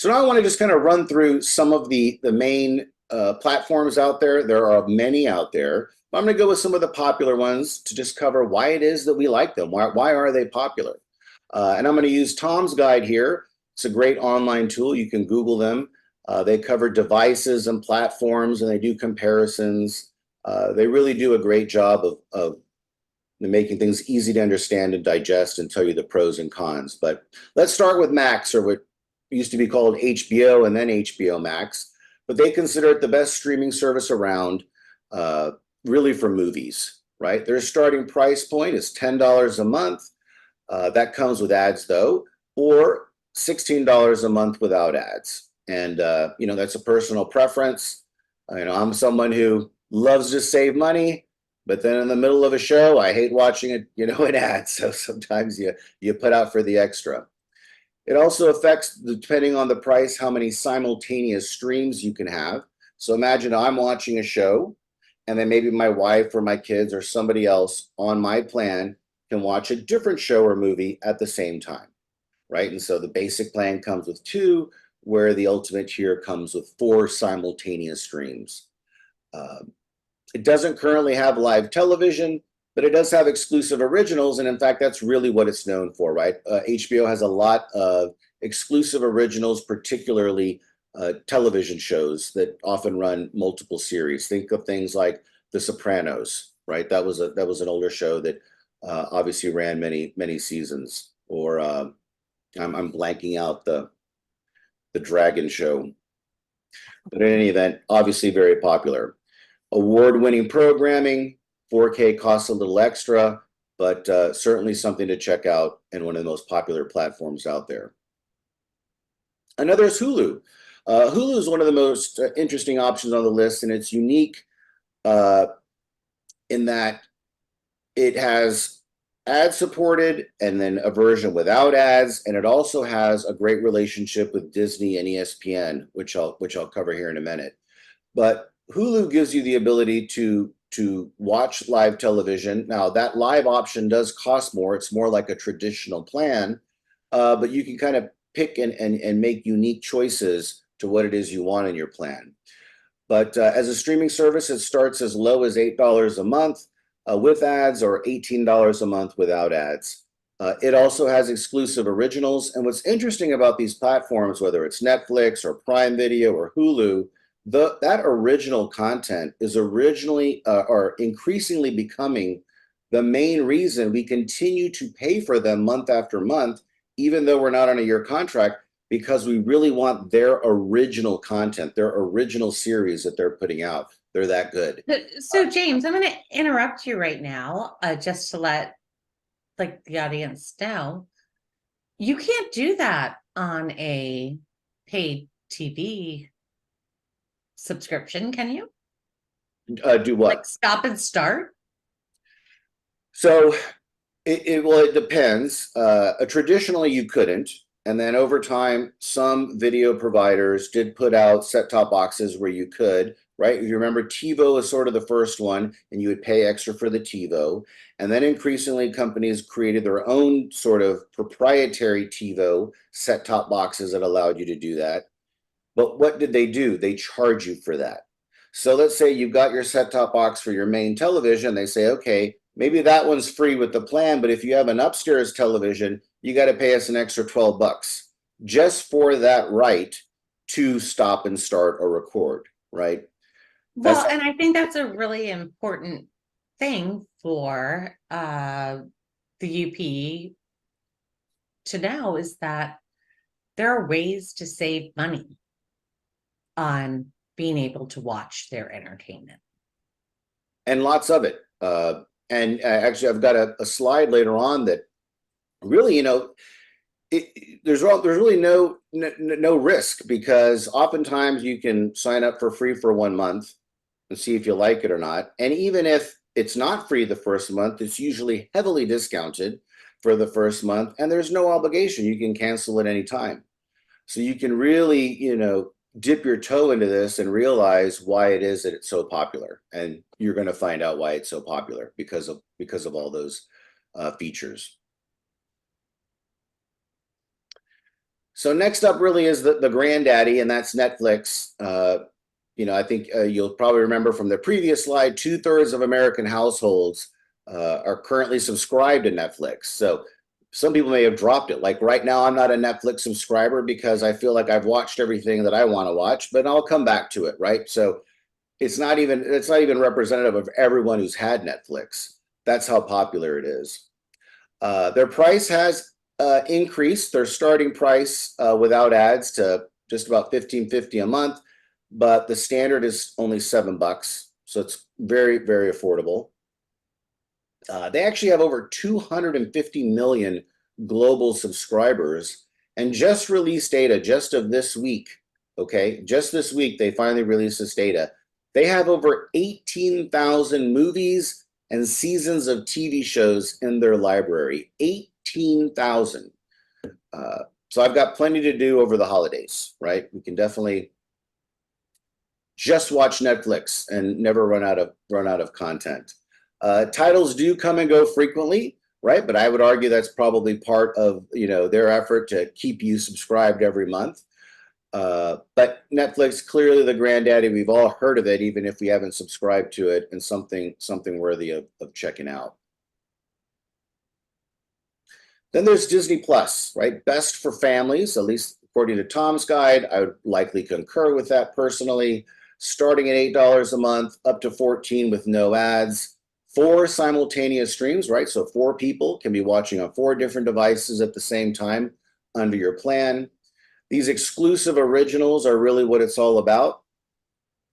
So now I want to just kind of run through some of the main platforms out there. There are many out there. But I'm going to go with some of the popular ones to just cover why it is that we like them. Why are they popular? And I'm going to use Tom's guide here. It's a great online tool. You can Google them. They cover devices and platforms, and they do comparisons. They really do a great job of making things easy to understand and digest and tell you the pros and cons. But let's start with Max, or what used to be called HBO and then HBO Max. But they consider it the best streaming service around, really for movies, right? Their starting price point is $10 a month. That comes with ads, though, or $16 a month without ads. And, that's a personal preference. I'm someone who loves to save money, but then in the middle of a show, I hate watching it, an ad. So sometimes you put out for the extra. It also affects, depending on the price, how many simultaneous streams you can have. So imagine I'm watching a show, and then maybe my wife or my kids or somebody else on my plan can watch a different show or movie at the same time, right? And so the basic plan comes with two, where the ultimate tier comes with four simultaneous streams. It doesn't currently have live television, but it does have exclusive originals. And in fact, that's really what it's known for, right? HBO has a lot of exclusive originals, particularly television shows that often run multiple series. Think of things like The Sopranos, right? That was an older show that obviously ran many seasons. Or I'm blanking out the Dragon show, but in any event, obviously very popular. Award-winning programming. 4K costs a little extra, but certainly something to check out and one of the most popular platforms out there. Another is Hulu. Hulu is one of the most interesting options on the list, and it's unique in that it has ad-supported and then a version without ads, and it also has a great relationship with Disney and ESPN, which I'll cover here in a minute. But Hulu gives you the ability to watch live television. Now, that live option does cost more. It's more like a traditional plan, but you can kind of pick and make unique choices to what it is you want in your plan. But as a streaming service, it starts as low as $8 a month with ads, or $18 a month without ads. It also has exclusive originals. And what's interesting about these platforms, whether it's Netflix or Prime Video or Hulu, that original content is or increasingly becoming the main reason we continue to pay for them month after month, even though we're not on a year contract, because we really want their original content, their original series that they're putting out. They're that good. So James, I'm going to interrupt you right now, just to let the audience know. You can't do that on a paid TV subscription, can you? Do what? Like stop and start? So it depends. Traditionally, you couldn't. And then over time, some video providers did put out set-top boxes where you could, right? If you remember, TiVo is sort of the first one, and you would pay extra for the TiVo. And then increasingly, companies created their own sort of proprietary TiVo set-top boxes that allowed you to do that. But what did they do? They charge you for that. So let's say you've got your set-top box for your main television. They say, okay, maybe that one's free with the plan, but if you have an upstairs television, you got to pay us an extra $12 just for that right to stop and start or record, right? Well, and I think that's a really important thing for the UP to know, is that there are ways to save money on being able to watch their entertainment. And lots of it. And actually, I've got a slide later on that really, there's really no risk, because oftentimes you can sign up for free for 1 month and see if you like it or not. And even if it's not free the first month, it's usually heavily discounted for the first month, and there's no obligation. You can cancel at any time. So you can really, dip your toe into this and realize why it is that it's so popular. And you're going to find out why it's so popular because of all those features. So next up really is the granddaddy, and that's Netflix. I think you'll probably remember from the previous slide, 2/3 of American households are currently subscribed to Netflix. So some people may have dropped it. Like right now, I'm not a Netflix subscriber because I feel like I've watched everything that I want to watch, but I'll come back to it, right? So it's not even representative of everyone who's had Netflix. That's how popular it is. Their price has increased. Their starting price without ads to just about $15.50 a month, but the standard is only $7, so it's very, very affordable. They actually have over 250 million global subscribers and just released data just of this week. Okay, just this week they finally released this data. They have over 18,000 movies and seasons of TV shows in their library. 18,000. So I've got plenty to do over the holidays, right? We can definitely just watch Netflix and never run out of content. Titles do come and go frequently, right? But I would argue that's probably part of their effort to keep you subscribed every month. But Netflix, clearly the granddaddy. We've all heard of it, even if we haven't subscribed to it, and something worthy of checking out. Then there's Disney Plus, right? Best for families, at least according to Tom's guide. I would likely concur with that personally. Starting at $8 a month, up to 14 with no ads. 4 simultaneous streams, right? So 4 people can be watching on 4 different devices at the same time under your plan. These exclusive originals are really what it's all about.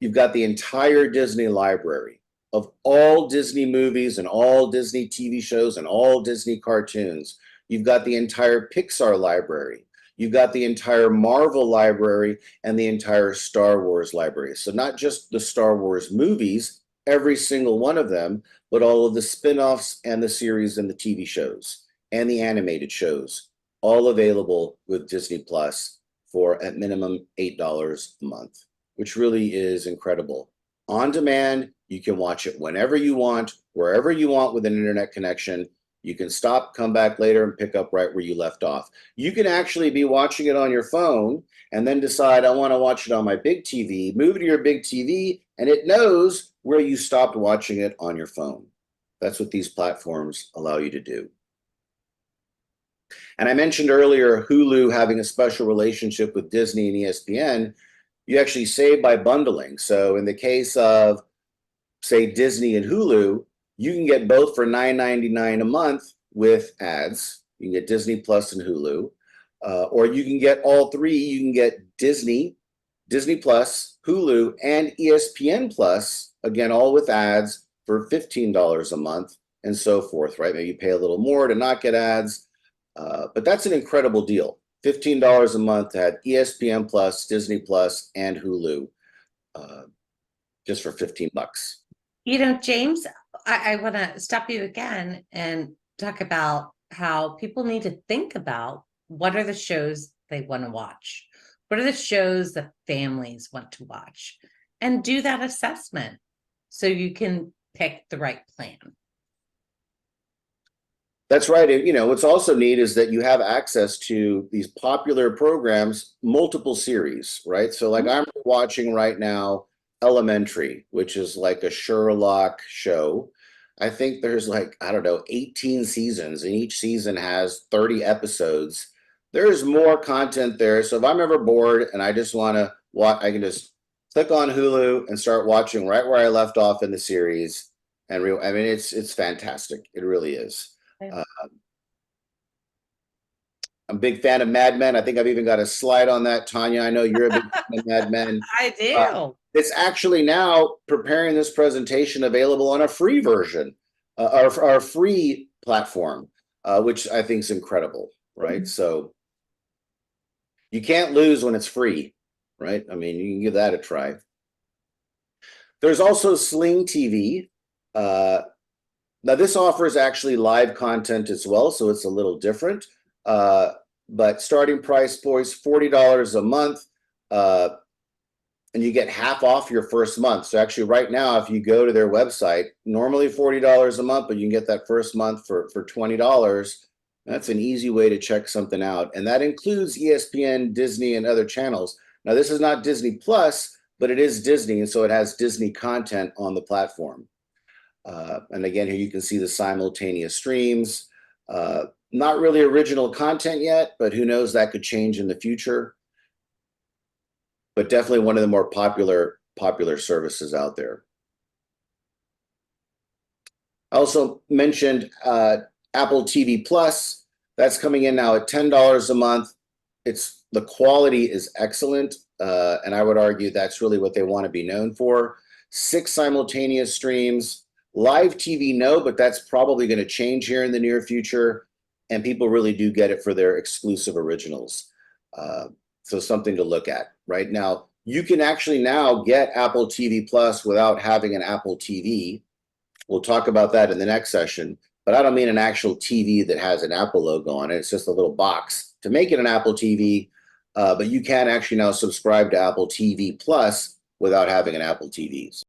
You've got the entire Disney library of all Disney movies and all Disney TV shows and all Disney cartoons. You've got the entire Pixar library. You've got the entire Marvel library and the entire Star Wars library. So not just the Star Wars movies, every single one of them, but all of the spin-offs and the series and the TV shows and the animated shows, all available with Disney Plus for at minimum $8 a month, which really is incredible. On demand, you can watch it whenever you want, wherever you want with an internet connection. You can stop, come back later, and pick up right where you left off. You can actually be watching it on your phone and then decide, I want to watch it on my big TV, move it to your big TV, and it knows where you stopped watching it on your phone. That's what these platforms allow you to do. And I mentioned earlier Hulu having a special relationship with Disney and ESPN. You actually save by bundling. So in the case of, say, Disney and Hulu, you can get both for $9.99 a month with ads. You can get Disney Plus and Hulu. Or you can get all 3. You can get Disney Plus, Hulu, and ESPN Plus, again, all with ads for $15 a month and so forth, right? Maybe you pay a little more to not get ads. But that's an incredible deal. $15 a month to have ESPN Plus, Disney Plus, and Hulu just for $15. James, I want to stop you again and talk about how people need to think about what are the shows they want to watch. What are the shows that families want to watch? And do that assessment so you can pick the right plan. That's right. What's also neat is that you have access to these popular programs, multiple series, right? So like I'm watching right now Elementary, which is like a Sherlock show. I think there's like, I don't know, 18 seasons, and each season has 30 episodes. There's more content there. So if I'm ever bored and I just want to watch, I can just click on Hulu and start watching right where I left off in the series. And I mean, it's fantastic. It really is. I'm a big fan of Mad Men. I think I've even got a slide on that, Tanya. I know you're a big fan of Mad Men. I do. It's actually now preparing this presentation available on a free version, our free platform, which I think is incredible, right? So you can't lose when it's free, right? I mean, you can give that a try. There's also Sling TV. Now, this offers actually live content as well, so it's a little different. But starting price points $40 a month, and you get half off your first month. So actually, right now, if you go to their website, normally $40 a month, but you can get that first month for $20. That's an easy way to check something out. And that includes ESPN, Disney, and other channels. Now, this is not Disney Plus, but it is Disney, and so it has Disney content on the platform. And again, here you can see the simultaneous streams. Not really original content yet, but who knows, that could change in the future. But definitely one of the more popular services out there. I also mentioned Apple TV Plus. That's coming in now at $10 a month. The quality is excellent, and I would argue that's really what they want to be known for. 6 simultaneous streams. Live TV, no, but that's probably going to change here in the near future, and people really do get it for their exclusive originals. So something to look at. Right now, you can actually now get Apple TV Plus without having an Apple TV. We'll talk about that in the next session, but I don't mean an actual TV that has an Apple logo on it. It's just a little box to make it an Apple TV, but you can actually now subscribe to Apple TV Plus without having an Apple TV.